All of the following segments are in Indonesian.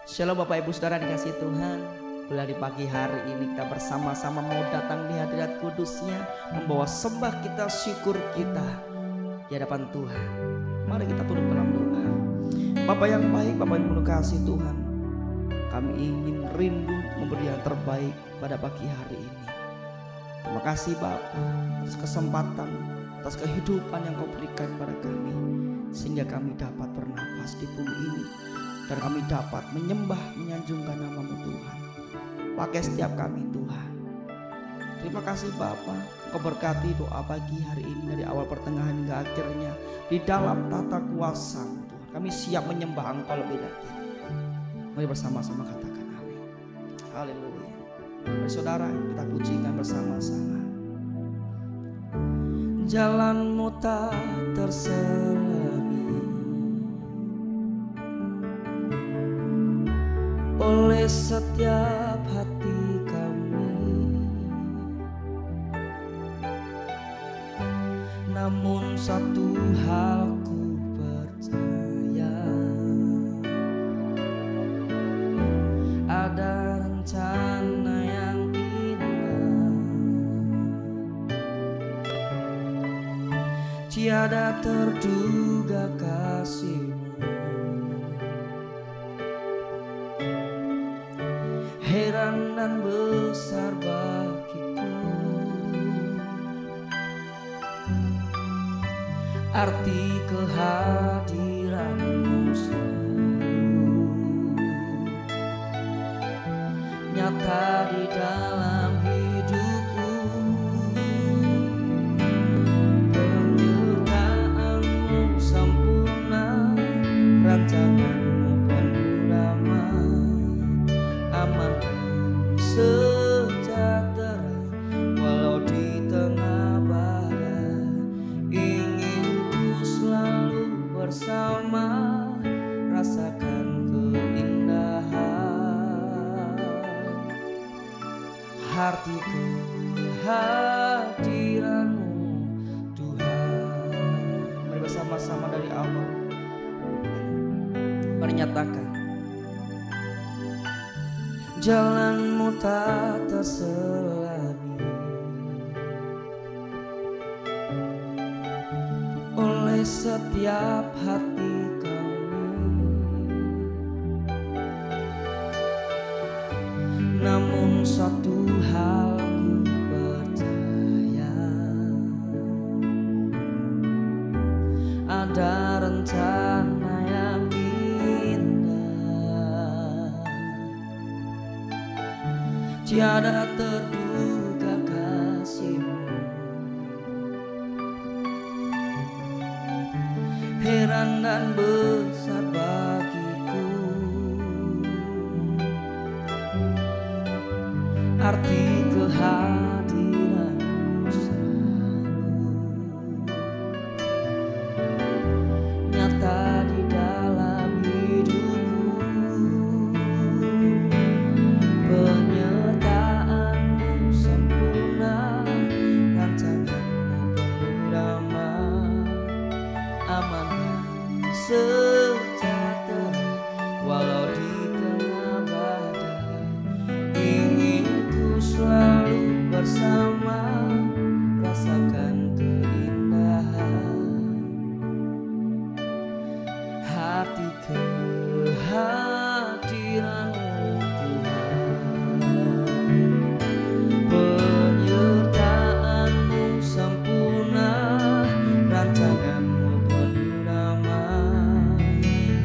Shalom Bapak Ibu Saudara dikasih Tuhan. Bila di pagi hari ini kita bersama-sama mau datang di hadirat kudusnya, membawa sembah kita, syukur kita di hadapan Tuhan. Mari kita tunduk dalam doa. Bapa yang baik, Bapa yang penuh kasih Tuhan, kami ingin rindu memberi yang terbaik pada pagi hari ini. Terima kasih Bapa atas kesempatan, atas kehidupan yang Kau berikan pada kami, sehingga kami dapat bernafas di bumi ini dan kami dapat menyembah, menyanjungkan nama-Mu Tuhan. Pakai setiap kami Tuhan. Terima kasih Bapa, Kau berkati doa pagi hari ini dari awal pertengahan hingga akhirnya di dalam tata kuasa-Mu Tuhan. Kami siap menyembah Engkau lebih lagi. Mari bersama-sama katakan amin. Haleluya. Mari saudara kita pujikan bersama-sama. Jalan-Mu tak terselami oleh setiap hati kami, namun satu hal ku percaya, ada rencana yang indah, tiada terduga kasih-Mu, heran dan besar bagiku, arti kehadiran-Mu selalu nyata di dalam hidupku. Penyertaan-Mu sempurna, rancangan-Mu penuh damai, aman sejahtera walau di tengah badai. Ingin ku selalu bersama, rasakan keindahan arti kehadiran-Mu Tuhan. Mari bersama-sama dari awal mari nyatakan. Jalan-Mu tak terselami oleh setiap hati kami, namun satu hal ku percaya, ada rencana yang indah, tiada terduga kasih-Mu, heran dan besar bagiku, arti kehadiran-Mu selalu nyata di dalam hidupku. Penyertaan-Mu sempurna, rancangan-Mu penuh damai, aman dan sejahtera walau di tengah badai. Ingin ku selalu bersama, rasakan keindahan hati kehadiran-Mu Tuhan. Penyertaan-Mu sempurna, rancangan-Mu penuh damai,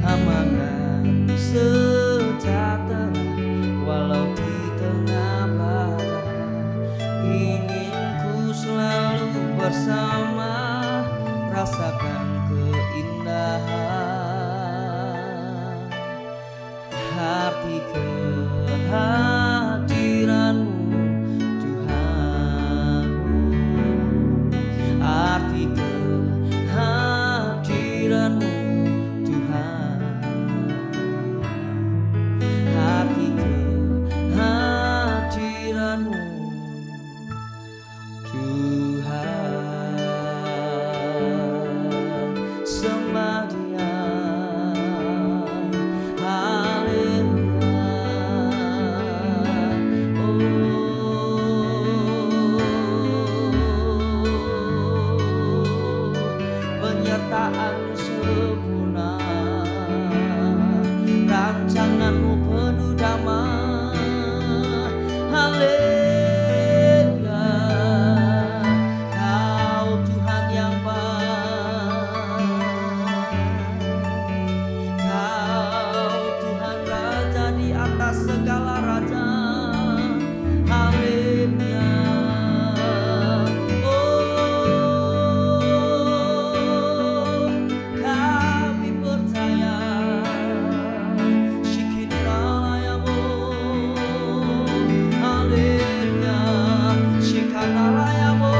aman dan sejahtera walau di tengah badai. Ingin ku selalu bersama, rasakan keindahan arti kehadiran-Mu Tuhan. Arti kehadiran-Mu Tuhan. Arti kehadiran-Mu Tuhan. Sembah Dia, haleluya. atas segala raja. Haleluya. Oh, kami percaya. Shikiniralayamu. Haleluya. Shikanalayamu.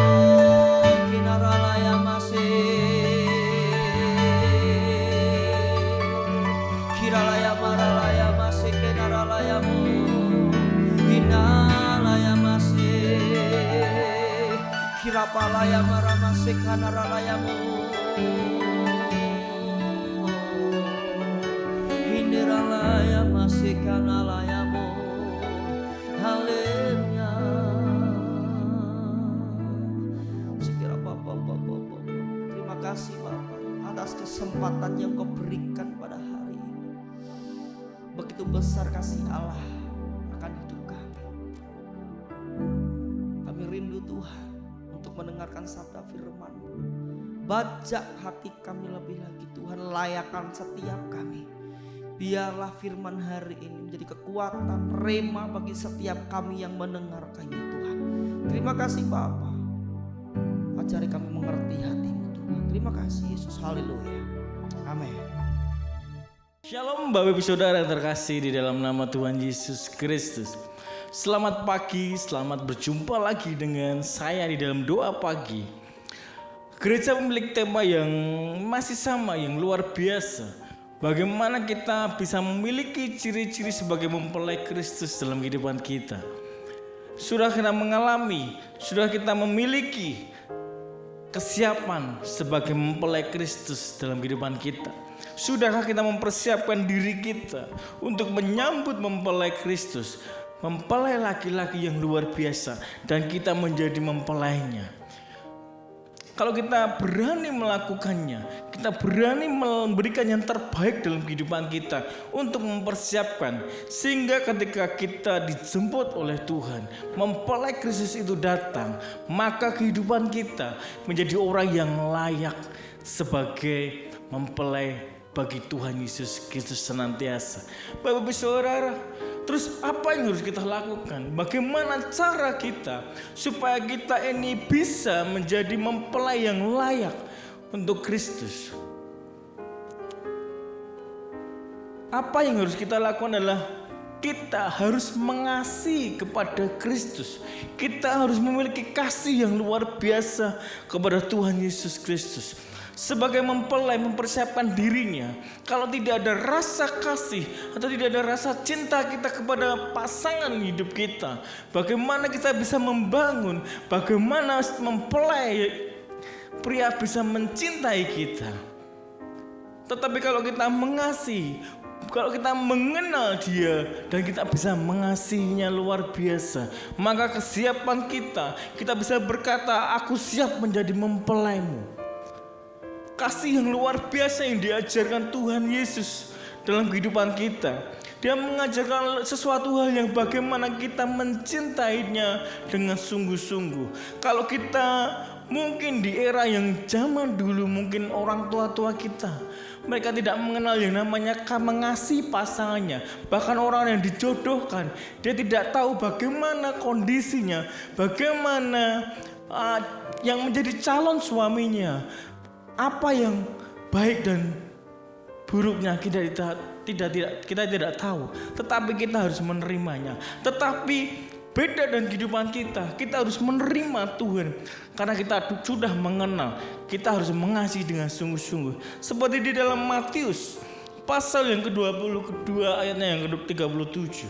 Kinaralayamase. Kiralayamaralayamashe. Kinaralayamu. Hinalayamase. Kirapalayamaramasse. Kanaralayamu. Hiniralayamase. Kanalayamu. Haleluya. Sekira Bapak. Terima kasih Bapak atas kesempatan yang Kau berikan pada hari ini. Begitu besar kasih Allah akan hidup kami. Kami rindu Tuhan untuk mendengarkan sabda firman-Mu. Bajak hati kami lebih lagi Tuhan, layakkan setiap kami. Biarlah firman hari ini menjadi kekuatan rema bagi setiap kami yang mendengarkannya Tuhan. Terima kasih Bapa. Ajari kami mengerti hati-Mu Tuhan. Terima kasih Yesus. Haleluya. Amin. Shalom Bapak Ibu Saudara yang terkasih di dalam nama Tuhan Yesus Kristus. Selamat pagi, selamat berjumpa lagi dengan saya di dalam doa pagi. Gereja memiliki tema yang masih sama, yang luar biasa. Bagaimana kita bisa memiliki ciri-ciri sebagai mempelai Kristus dalam kehidupan kita. Sudah kita mengalami, sudah kita memiliki kesiapan sebagai mempelai Kristus dalam kehidupan kita. Sudahkah kita mempersiapkan diri kita untuk menyambut mempelai Kristus, mempelai laki-laki yang luar biasa, dan kita menjadi mempelainya? Kalau kita berani melakukannya, kita berani memberikan yang terbaik dalam kehidupan kita untuk mempersiapkan, sehingga ketika kita dijemput oleh Tuhan, mempelai Kristus itu datang, maka kehidupan kita menjadi orang yang layak sebagai mempelai bagi Tuhan Yesus Kristus senantiasa. Bapak Ibu Saudara, terus apa yang harus kita lakukan? Bagaimana cara kita supaya kita ini bisa menjadi mempelai yang layak untuk Kristus? Apa yang harus kita lakukan adalah kita harus mengasihi kepada Kristus. Kita harus memiliki kasih yang luar biasa kepada Tuhan Yesus Kristus. Sebagai mempelai mempersiapkan dirinya. Kalau tidak ada rasa kasih atau tidak ada rasa cinta kita kepada pasangan hidup kita, bagaimana kita bisa membangun, bagaimana mempelai pria bisa mencintai kita? Tetapi kalau kita mengasihi, kalau kita mengenal dia dan kita bisa mengasihinya luar biasa, maka kesiapan kita bisa berkata, aku siap menjadi mempelaimu. Kasih yang luar biasa yang diajarkan Tuhan Yesus dalam kehidupan kita. Dia mengajarkan sesuatu hal yang bagaimana kita mencintainya dengan sungguh-sungguh. Kalau kita mungkin di era yang zaman dulu, mungkin orang tua-tua kita, mereka tidak mengenal yang namanya mengasihi pasangannya. Bahkan orang yang dijodohkan, dia tidak tahu bagaimana kondisinya, bagaimana yang menjadi calon suaminya, apa yang baik dan buruknya kita tidak tahu, tetapi kita harus menerimanya. Tetapi beda dengan kehidupan kita harus menerima Tuhan karena kita sudah mengenal. Kita harus mengasihi dengan sungguh-sungguh. Seperti di dalam Matius pasal yang ke-22 ayatnya yang ke-37.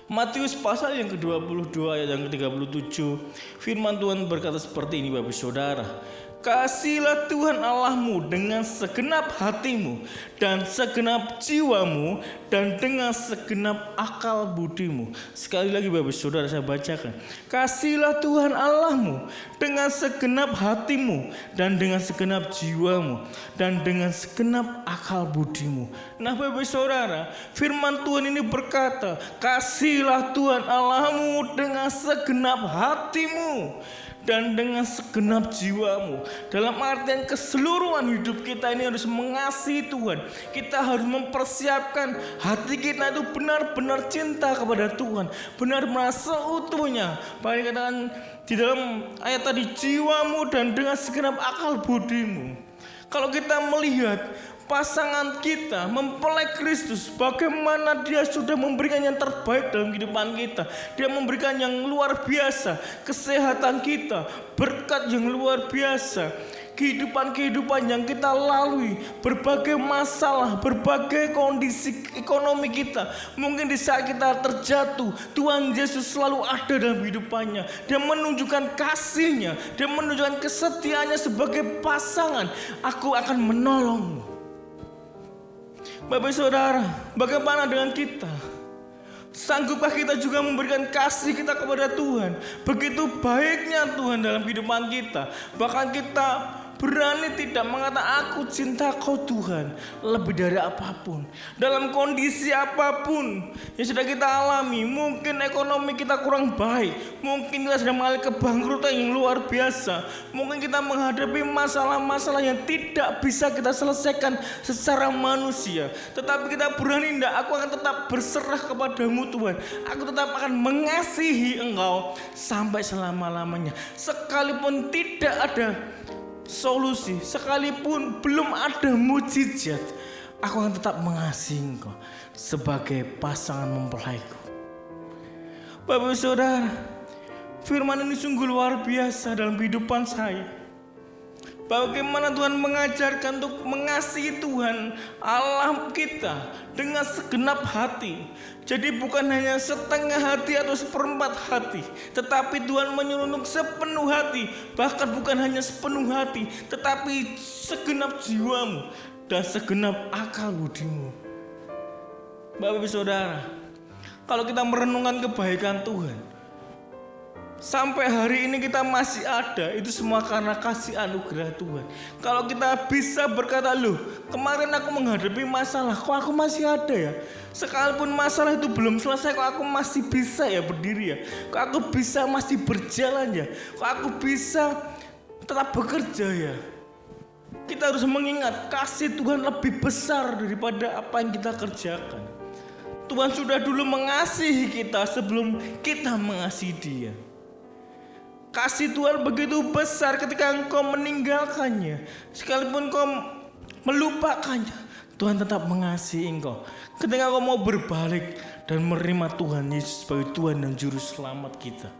Matius pasal yang ke-22 ayat yang ke-37, firman Tuhan berkata seperti ini Bapak Saudara. Kasihilah Tuhan Allahmu dengan segenap hatimu dan segenap jiwamu dan dengan segenap akal budimu. Sekali lagi Bapak Saudara saya bacakan. Kasihilah Tuhan Allahmu dengan segenap hatimu dan dengan segenap jiwamu dan dengan segenap akal budimu. Nah Bapak Saudara, firman Tuhan ini berkata, kasihilah Tuhan Allahmu dengan segenap hatimu dan dengan segenap jiwamu. Dalam artian keseluruhan hidup kita ini harus mengasihi Tuhan. Kita harus mempersiapkan hati kita itu benar-benar cinta kepada Tuhan, benar-benar seutuhnya. Bahkan dikatakan di dalam ayat tadi, jiwamu dan dengan segenap akal budimu. Kalau kita melihat pasangan kita mempelai Kristus, bagaimana dia sudah memberikan yang terbaik dalam kehidupan kita. Dia memberikan yang luar biasa, kesehatan kita, berkat yang luar biasa. Kehidupan yang kita lalui, berbagai masalah, berbagai kondisi ekonomi kita. Mungkin di saat kita terjatuh, Tuhan Yesus selalu ada dalam kehidupannya. Dia menunjukkan kasih-Nya, Dia menunjukkan kesetiaannya sebagai pasangan. Aku akan menolongmu. Bapak Saudara, bagaimana dengan kita? Sanggupkah kita juga memberikan kasih kita kepada Tuhan? Begitu baiknya Tuhan dalam kehidupan kita. Bahkan kita berani tidak mengatakan aku cinta kau Tuhan lebih dari apapun. Dalam kondisi apapun yang sudah kita alami, mungkin ekonomi kita kurang baik, mungkin kita sedang mengalami kebangkrutan yang luar biasa, mungkin kita menghadapi masalah-masalah yang tidak bisa kita selesaikan secara manusia. Tetapi kita berani tidak, aku akan tetap berserah kepadamu Tuhan. Aku tetap akan mengasihi Engkau sampai selama-lamanya. Sekalipun tidak ada solusi, sekalipun belum ada mujizat, aku akan tetap mengasihi Engkau sebagai pasangan mempelaiku. Bapak Saudara, firman ini sungguh luar biasa dalam kehidupan saya. Bagaimana Tuhan mengajarkan untuk mengasihi Tuhan Allah kita dengan segenap hati. Jadi bukan hanya setengah hati atau seperempat hati, tetapi Tuhan menyuruh untuk sepenuh hati. Bahkan bukan hanya sepenuh hati, tetapi segenap jiwamu dan segenap akal budimu. Bapak Saudara, kalau kita merenungkan kebaikan Tuhan, sampai hari ini kita masih ada, itu semua karena kasih anugerah Tuhan. Kalau kita bisa berkata, loh kemarin aku menghadapi masalah, kok aku masih ada ya? Sekalipun masalah itu belum selesai, kok aku masih bisa ya berdiri ya? Kok aku bisa masih berjalan ya? Kok aku bisa tetap bekerja ya? Kita harus mengingat kasih Tuhan lebih besar daripada apa yang kita kerjakan. Tuhan sudah dulu mengasihi kita sebelum kita mengasihi Dia. Kasih Tuhan begitu besar ketika engkau meninggalkannya. Sekalipun engkau melupakannya, Tuhan tetap mengasihi engkau. Ketika engkau mau berbalik dan menerima Tuhan Yesus sebagai Tuhan dan Juru Selamat kita.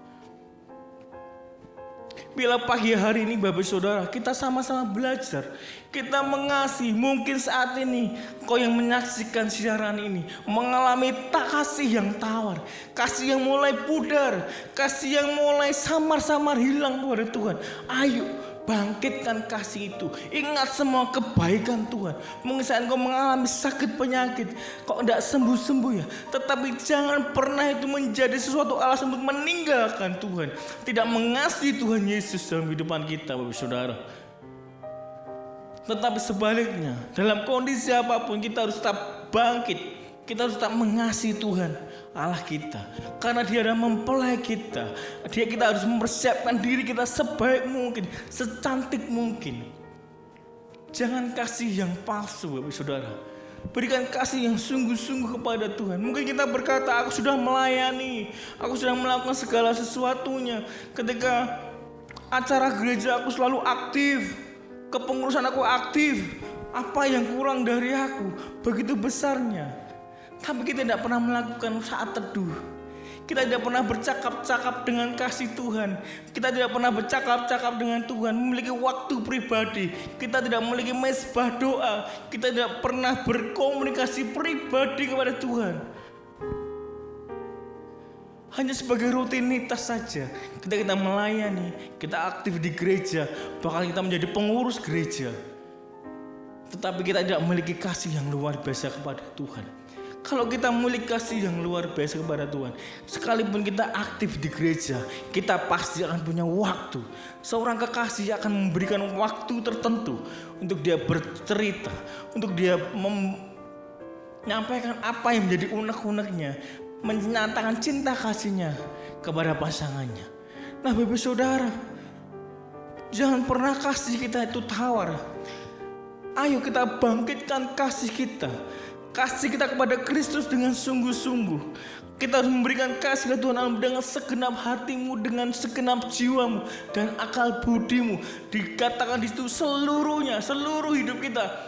Bila pagi hari ini Bapak Saudara, kita sama-sama belajar, kita mengasihi. Mungkin saat ini kau yang menyaksikan siaran ini mengalami kasih yang tawar, kasih yang mulai pudar, kasih yang mulai samar-samar hilang kepada Tuhan. Ayo bangkitkan kasih itu. Ingat semua kebaikan Tuhan. Mungkin saat engkau mengalami sakit penyakit, kok tidak sembuh-sembuh ya. Tetapi jangan pernah itu menjadi sesuatu alasan untuk meninggalkan Tuhan, tidak mengasihi Tuhan Yesus dalam kehidupan kita, Bapak Saudara. Tetapi sebaliknya, dalam kondisi apapun kita harus tetap bangkit. Kita harus tetap mengasihi Tuhan Allah kita, karena Dia adalah mempelai kita. Kita harus mempersiapkan diri kita sebaik mungkin, secantik mungkin. Jangan kasih yang palsu, Bapak Saudara. Berikan kasih yang sungguh-sungguh kepada Tuhan. Mungkin kita berkata, aku sudah melayani, aku sudah melakukan segala sesuatunya. Ketika acara gereja aku selalu aktif, kepengurusan aku aktif. Apa yang kurang dari aku? Begitu besarnya. Tapi kita tidak pernah melakukan saat teduh. Kita tidak pernah bercakap-cakap dengan kasih Tuhan. Kita tidak pernah bercakap-cakap dengan Tuhan, memiliki waktu pribadi. Kita tidak memiliki mezbah doa. Kita tidak pernah berkomunikasi pribadi kepada Tuhan. Hanya sebagai rutinitas saja. Kita melayani, kita aktif di gereja, bahkan kita menjadi pengurus gereja. Tetapi kita tidak memiliki kasih yang luar biasa kepada Tuhan. Kalau kita memiliki kasih yang luar biasa kepada Tuhan, sekalipun kita aktif di gereja, kita pasti akan punya waktu. Seorang kekasih akan memberikan waktu tertentu untuk dia bercerita, untuk dia menyampaikan apa yang menjadi unek-uneknya, menyatakan cinta kasihnya kepada pasangannya. Nah Bapak Saudara, Jangan pernah kasih kita itu tawar. Ayo kita bangkitkan kasih kita. Kasih kita kepada Kristus dengan sungguh-sungguh. Kita harus memberikan kasih ke Tuhan Allah dengan segenap hatimu, dengan segenap jiwamu dan akal budimu. Dikatakan di situ seluruhnya, seluruh hidup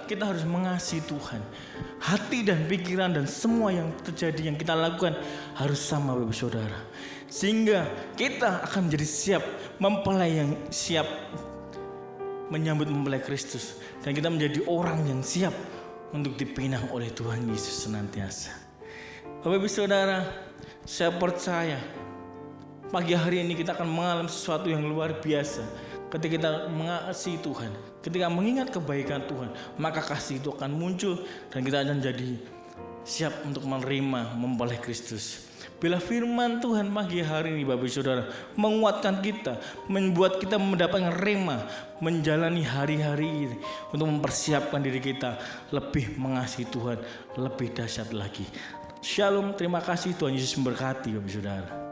kita harus mengasihi Tuhan. Hati dan pikiran dan semua yang terjadi, yang kita lakukan harus sama, Bapak Saudara. Sehingga kita akan menjadi siap mempelai yang siap menyambut mempelai Kristus. Dan kita menjadi orang yang siap untuk dipinang oleh Tuhan Yesus senantiasa. Bapak Ibu Saudara, saya percaya pagi hari ini kita akan mengalami sesuatu yang luar biasa. Ketika kita mengasihi Tuhan, ketika mengingat kebaikan Tuhan, maka kasih itu akan muncul dan kita akan jadi siap untuk menerima mempelai Kristus. Bila firman Tuhan pagi hari ini Bapak Ibu Saudara menguatkan kita, membuat kita mendapatkan rema, menjalani hari-hari ini untuk mempersiapkan diri kita lebih mengasihi Tuhan, lebih dahsyat lagi. Shalom, terima kasih, Tuhan Yesus memberkati Bapak Saudara.